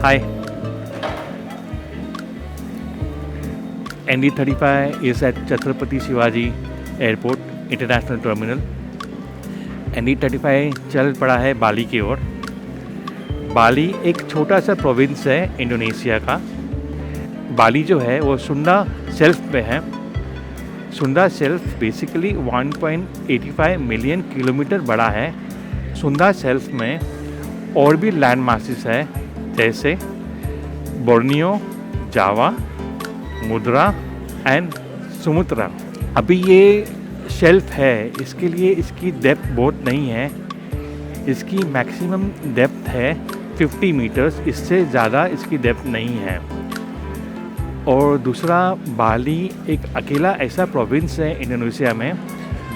Hi, ND35 is at Chhatrapati Shivaji Airport International Terminal. ND35 चल पड़ा है बाली की ओर। बाली एक छोटा सा प्रोविंस है इंडोनेशिया का। बाली जो है वो सुंदा सेल्फ पे है। Sunda self basically 1.85 million kilometre बड़ा है। सुंदा सेल्फ में और भी लैंड मासेस है, जैसे बोर्नियो, जावा, मुद्रा एंड सुमुत्रा। अभी ये शेल्फ है, इसके लिए इसकी डेप्थ बहुत नहीं है। इसकी मैक्सिमम डेप्थ है 50 मीटर्स, इससे ज़्यादा इसकी डेप्थ नहीं है। और दूसरा, बाली एक अकेला ऐसा प्रोविंस है इंडोनेशिया में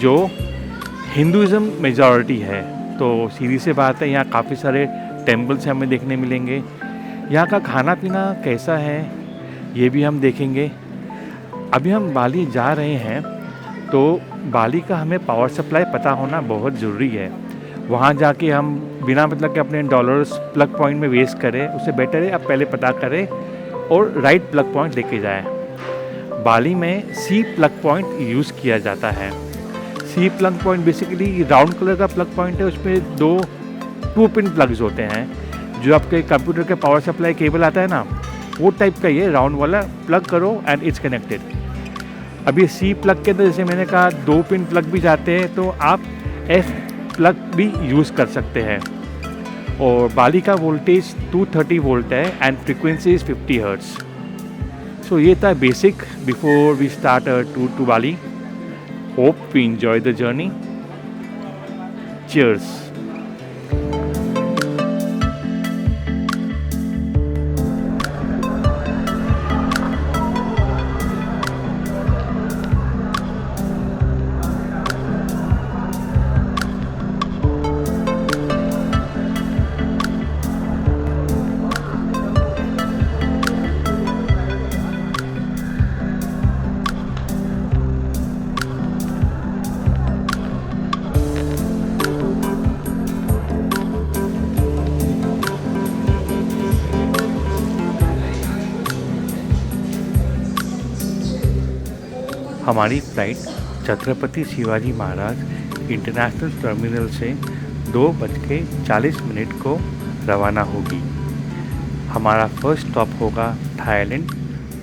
जो हिंदुज़म मेजॉरिटी है। तो सीधी सी बात है, यहाँ काफ़ी सारे टेम्पल्स हमें देखने मिलेंगे। यहाँ का खाना पीना कैसा है ये भी हम देखेंगे। अभी हम बाली जा रहे हैं तो बाली का हमें पावर सप्लाई पता होना बहुत ज़रूरी है। वहाँ जाके हम बिना मतलब के अपने डॉलर्स प्लग पॉइंट में वेस्ट करें, उससे बेटर है आप पहले पता करें और राइट प्लग पॉइंट लेके जाएं। बाली में सी प्लग पॉइंट यूज़ किया जाता है। C plug point basically round colour का प्लग पॉइंट है, उसमें 2 पिन प्लग्स होते हैं। जो आपके कंप्यूटर के पावर सप्लाई केबल आता है ना, वो टाइप का ये राउंड वाला प्लग करो एंड इट्स कनेक्टेड। अभी सी प्लग के अंदर जैसे मैंने कहा 2 पिन प्लग भी जाते हैं, तो आप एफ प्लग भी यूज़ कर सकते हैं। और बाली का वोल्टेज 230 वोल्ट है and frequency is 50 hertz. So ये था basic before we start our tour to Bali. Hope we enjoy the journey. Cheers. हमारी flight Chhatrapati Shivaji Maharaj international terminal से 2:40 को रवाना होगी। हमारा फर्स्ट स्टॉप होगा थाईलैंड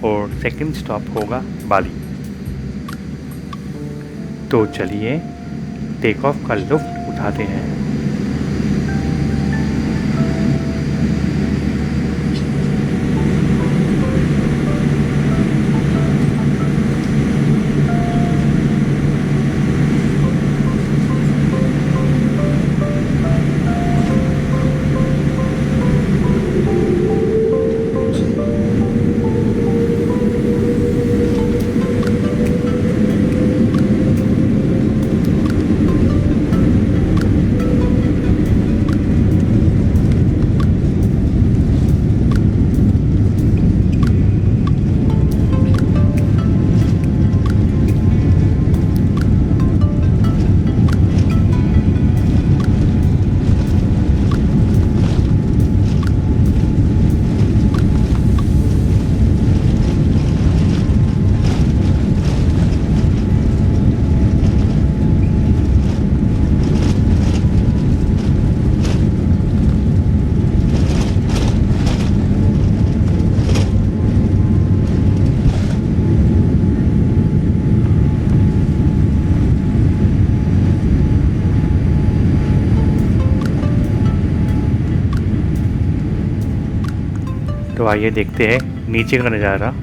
और सेकंड स्टॉप होगा बाली। तो चलिए टेक ऑफ का लुत्फ़ उठाते हैं। तो आइए देखते हैं नीचे का नज़ारा।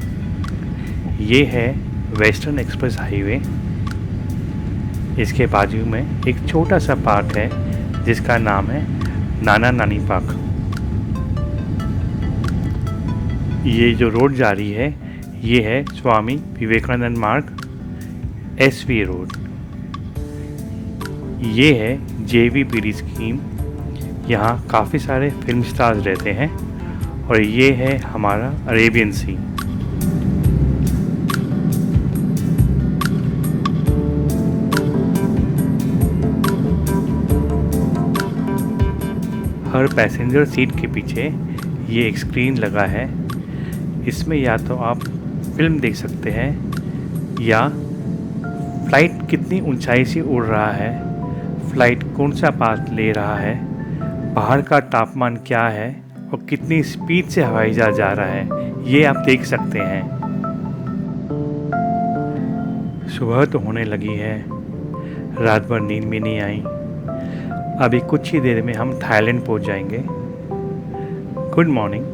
ये है वेस्टर्न एक्सप्रेस हाईवे। इसके बाजू में एक छोटा सा पार्क है जिसका नाम है नाना नानी पार्क। ये जो रोड जा रही है ये है स्वामी विवेकानंद मार्ग, SV रोड। ये है JVPD स्कीम। यहाँ काफ़ी सारे फिल्म स्टार्स रहते हैं। और ये है हमारा अरेबियन सी। हर पैसेंजर सीट के पीछे ये एक स्क्रीन लगा है, इसमें या तो आप फिल्म देख सकते हैं या फ्लाइट कितनी ऊंचाई से उड़ रहा है, फ्लाइट कौन सा पाथ ले रहा है, बाहर का तापमान क्या है और कितनी स्पीड से हवाई जहाज जा रहा है, ये आप देख सकते हैं। सुबह तो होने लगी है, रात भर नींद भी नहीं आई। अभी कुछ ही देर में हम थाईलैंड पहुंच जाएंगे। Good morning.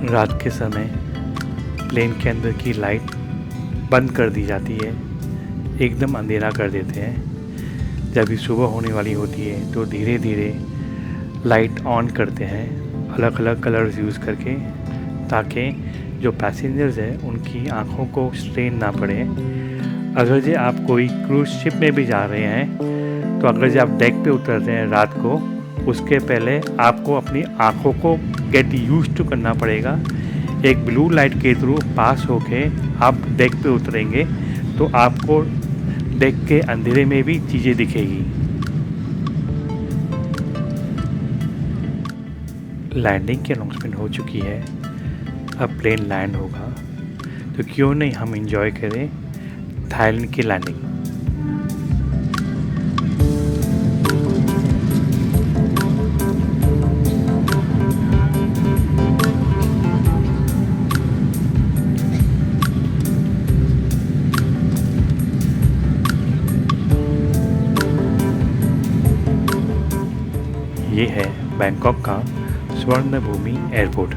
रात के समय प्लेन के अंदर की लाइट बंद कर दी जाती है, एकदम अंधेरा कर देते हैं। जब भी सुबह होने वाली होती है तो धीरे धीरे लाइट ऑन करते हैं, अलग अलग कलर्स यूज़ करके, ताकि जो पैसेंजर्स हैं उनकी आँखों को स्ट्रेन ना पड़े। अगर जो आप कोई क्रूज़ शिप में भी जा रहे हैं तो अगर जो आप डेक पे उतरते हैं रात को, उसके पहले आपको अपनी आँखों को गेट यूज टू करना पड़ेगा। एक ब्लू लाइट के थ्रू पास होके आप डेक पे उतरेंगे तो आपको डेक के अंधेरे में भी चीज़ें दिखेगी। लैंडिंग की अनाउंसमेंट हो चुकी है, अब प्लेन लैंड होगा, तो क्यों नहीं हम एंजॉय करें थाईलैंड की लैंडिंग। ये है बैंकॉक का स्वर्ण भूमि एयरपोर्ट।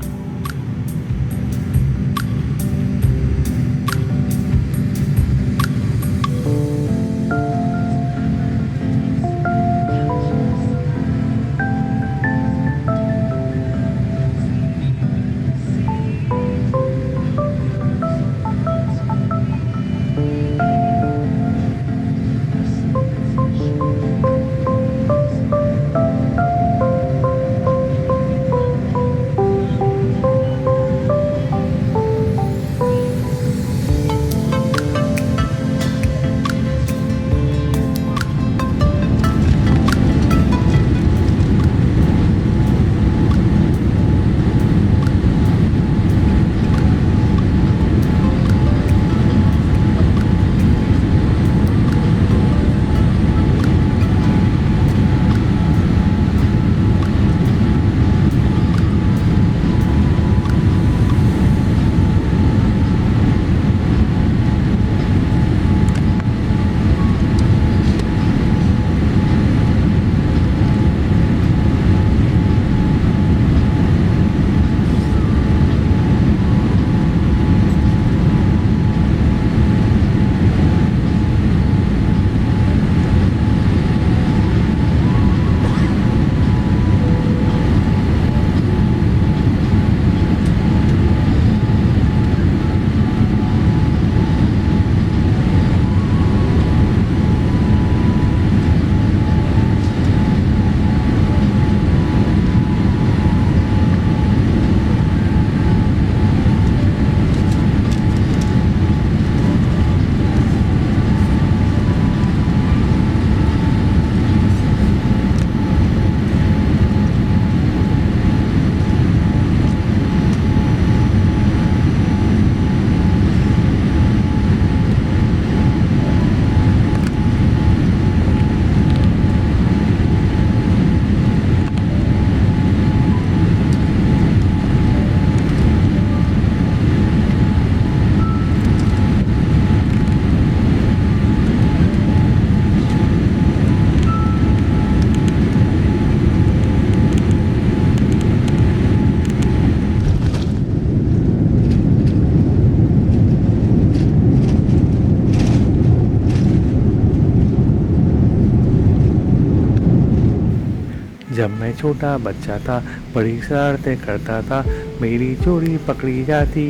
जब मैं छोटा बच्चा था बड़ी शरारतें करता था, मेरी चोरी पकड़ी जाती।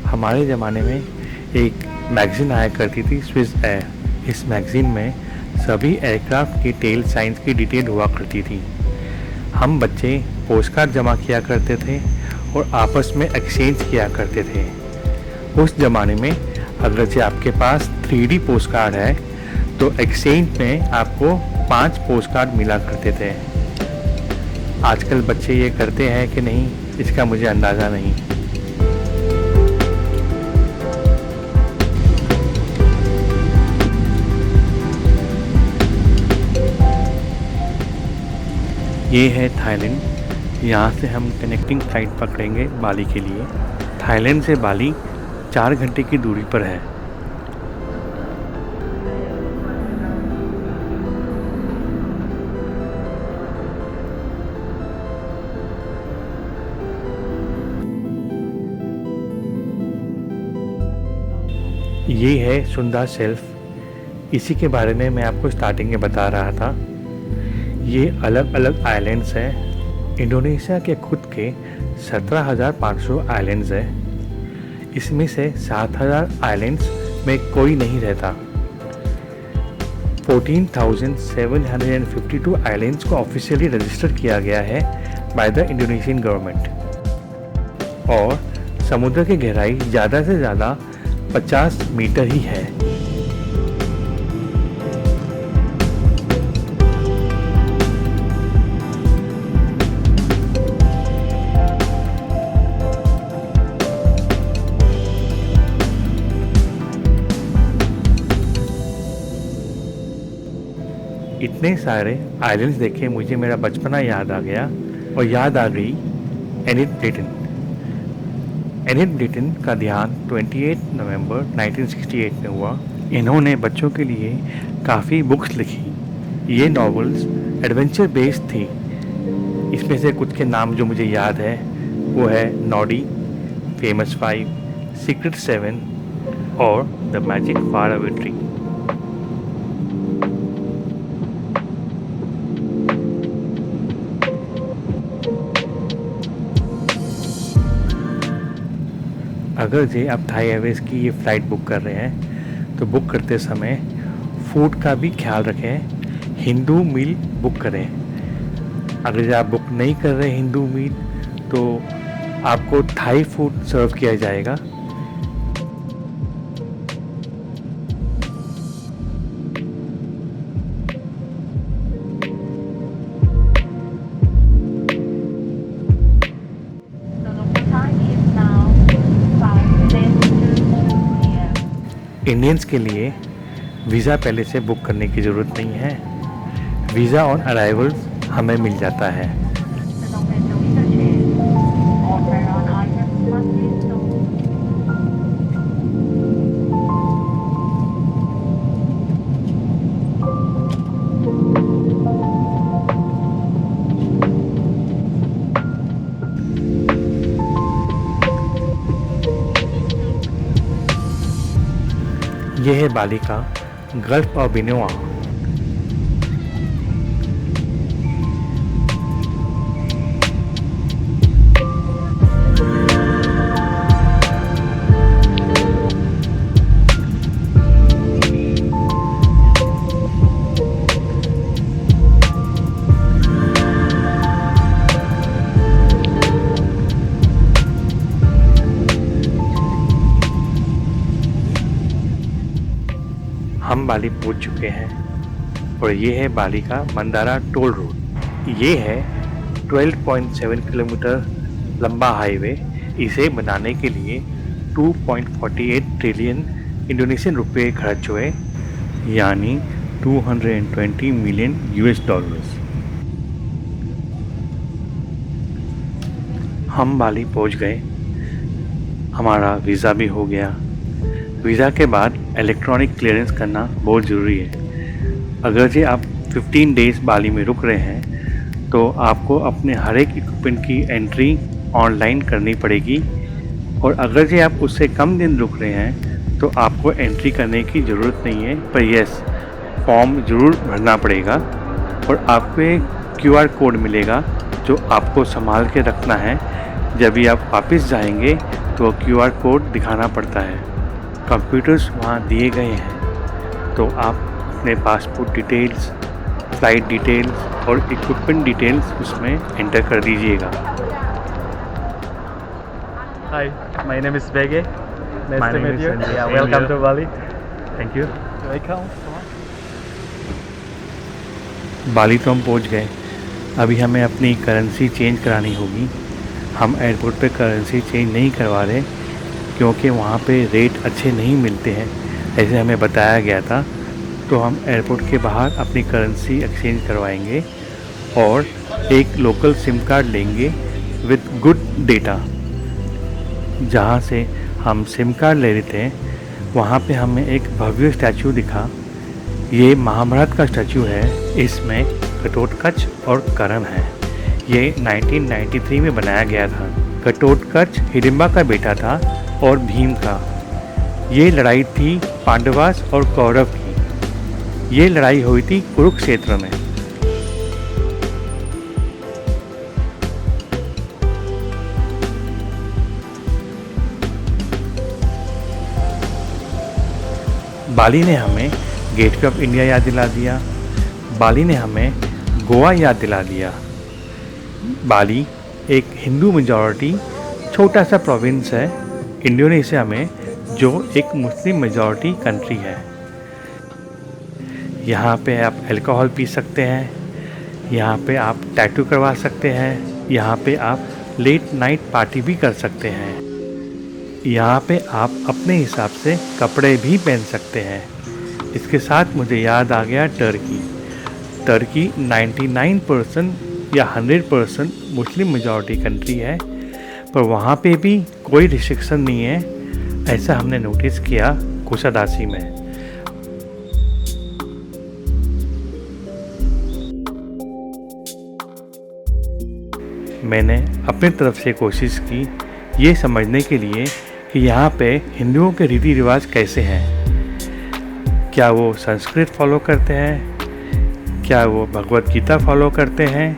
हमारे ज़माने में एक मैगज़ीन आया करती थी, स्विस एयर। इस मैगज़ीन में सभी एयरक्राफ्ट की टेल साइंस की डिटेल हुआ करती थी। हम बच्चे पोस्टकार्ड जमा किया करते थे और आपस में एक्सचेंज किया करते थे। उस ज़माने में अगर से आपके पास 3D पोस्टकार्ड है तो एक्सचेंज में आपको 5 पोस्टकार्ड मिला करते थे। आजकल बच्चे ये करते हैं कि नहीं, इसका मुझे अंदाज़ा नहीं। ये है थाईलैंड। यहाँ से हम कनेक्टिंग फ्लाइट पकड़ेंगे बाली के लिए। थाईलैंड से बाली 4 घंटे की दूरी पर है। ये है सुंदा सेल्फ। इसी के बारे में मैं आपको स्टार्टिंग में बता रहा था। ये अलग अलग आइलैंड्स हैं। इंडोनेशिया के खुद के 17,500 आइलैंड्स हैं। इसमें से 7,000 आइलैंड्स में कोई नहीं रहता। 14,752 आइलैंड्स को ऑफिशियली रजिस्टर किया गया है बाय द इंडोनेशियन गवर्नमेंट। और समुद्र की गहराई ज़्यादा से ज़्यादा 50 मीटर ही है। इतने सारे आइलैंड्स देखे मुझे मेरा बचपना याद आ गया और याद आ गई एनिट ब्लिटन। एनिट ब्लिटन का ध्यान 28 नवंबर 1968 में हुआ। इन्होंने बच्चों के लिए काफ़ी बुक्स लिखी। ये नॉवेल्स एडवेंचर बेस्ड थी। इसमें से कुछ के नाम जो मुझे याद है वो है नॉडी, फेमस 5, सीक्रेट 7 और the magic far away tree. अगर जे आप थाई एयरवेज की ये फ़्लाइट बुक कर रहे हैं तो बुक करते समय फूड का भी ख्याल रखें। हिंदू मील बुक करें। अगर जे आप बुक नहीं कर रहे हिंदू मील तो आपको थाई फूड सर्व किया जाएगा। इंडियंस के लिए वीज़ा पहले से बुक करने की ज़रूरत नहीं है। वीज़ा ऑन अराइवल हमें मिल जाता है। यह है बाली का गल्फ ऑफ बिनुआ। हम बाली पहुंच चुके हैं और ये है बाली का मंदारा टोल रोड। ये है 12.7 किलोमीटर लंबा हाईवे। इसे बनाने के लिए 2.48 ट्रिलियन इंडोनेशियन रुपए खर्च हुए, यानी 220 मिलियन US डॉलर्स। हम बाली पहुंच गए। हमारा वीज़ा भी हो गया। वीज़ा के बाद इलेक्ट्रॉनिक क्लियरेंस करना बहुत ज़रूरी है। अगर जे आप 15 डेज़ बाली में रुक रहे हैं तो आपको अपने हर एक इक्विपमेंट की एंट्री ऑनलाइन करनी पड़ेगी। और अगर जे आप उससे कम दिन रुक रहे हैं तो आपको एंट्री करने की ज़रूरत नहीं है, पर यस फॉर्म ज़रूर भरना पड़ेगा। और आपको एक QR कोड मिलेगा जो आपको संभाल के रखना है। जब भी आप वापस जाएंगे तो QR कोड दिखाना पड़ता है। कंप्यूटर्स वहाँ दिए गए हैं तो आप अपने पासपोर्ट डिटेल्स, फ्लाइट डिटेल्स और इक्विपमेंट डिटेल्स उसमें एंटर कर दीजिएगा। Hi, my name is Bege. Nice My to name meet is you. Sanjay. Yeah, Same welcome here. to Bali. Thank you. Welcome. बाली तो हम पहुंच गए। अभी हमें अपनी करेंसी चेंज करानी होगी। हम एयरपोर्ट पे करेंसी चेंज नहीं करवा रहे क्योंकि वहाँ पे रेट अच्छे नहीं मिलते हैं, ऐसे हमें बताया गया था। तो हम एयरपोर्ट के बाहर अपनी करेंसी एक्सचेंज करवाएंगे और एक लोकल सिम कार्ड लेंगे विद गुड डेटा। जहाँ से हम सिम कार्ड ले रहे थे वहाँ पे हमें एक भव्य स्टैचू दिखा। ये महाभारत का स्टैचू है। इसमें घटोत्कच और कर्ण है। ये 1993 में बनाया गया था। घटोत्कच हिडिंबा का बेटा था और भीम का। ये लड़ाई थी पांडवास और कौरव की। ये लड़ाई हुई थी कुरुक्षेत्र में। बाली ने हमें गेटवे ऑफ इंडिया याद दिला दिया। बाली ने हमें गोवा याद दिला दिया। बाली एक हिंदू मेजॉरिटी छोटा सा प्रोविंस है इंडोनेशिया में, जो एक मुस्लिम मेजॉरिटी कंट्री है। यहाँ पे आप अल्कोहल पी सकते हैं, यहाँ पे आप टैटू करवा सकते हैं, यहाँ पे आप लेट नाइट पार्टी भी कर सकते हैं। यहाँ पे आप अपने हिसाब से कपड़े भी पहन सकते हैं। इसके साथ मुझे याद आ गया टर्की। टर्की 99% या 100% मुस्लिम मेजॉरिटी कंट्री है, पर वहाँ पे भी कोई रिस्ट्रिक्शन नहीं है, ऐसा हमने नोटिस किया कुशादासी में। मैंने अपनी तरफ से कोशिश की ये समझने के लिए कि यहाँ पे हिंदुओं के रीति रिवाज कैसे हैं। क्या वो संस्कृत फॉलो करते हैं, क्या वो भगवत गीता फॉलो करते हैं,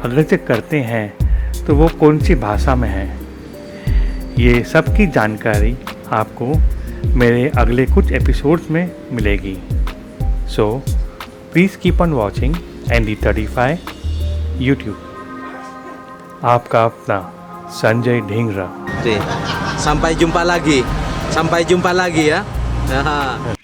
अगर से करते हैं तो वो कौन सी भाषा में है। ये सब की जानकारी आपको मेरे अगले कुछ एपिसोड्स में मिलेगी। So please keep on watching ND35 YouTube. आपका अपना Sanjay Dhingra. Sampai jumpa lagi. Sampai jumpa lagi ya. Nah.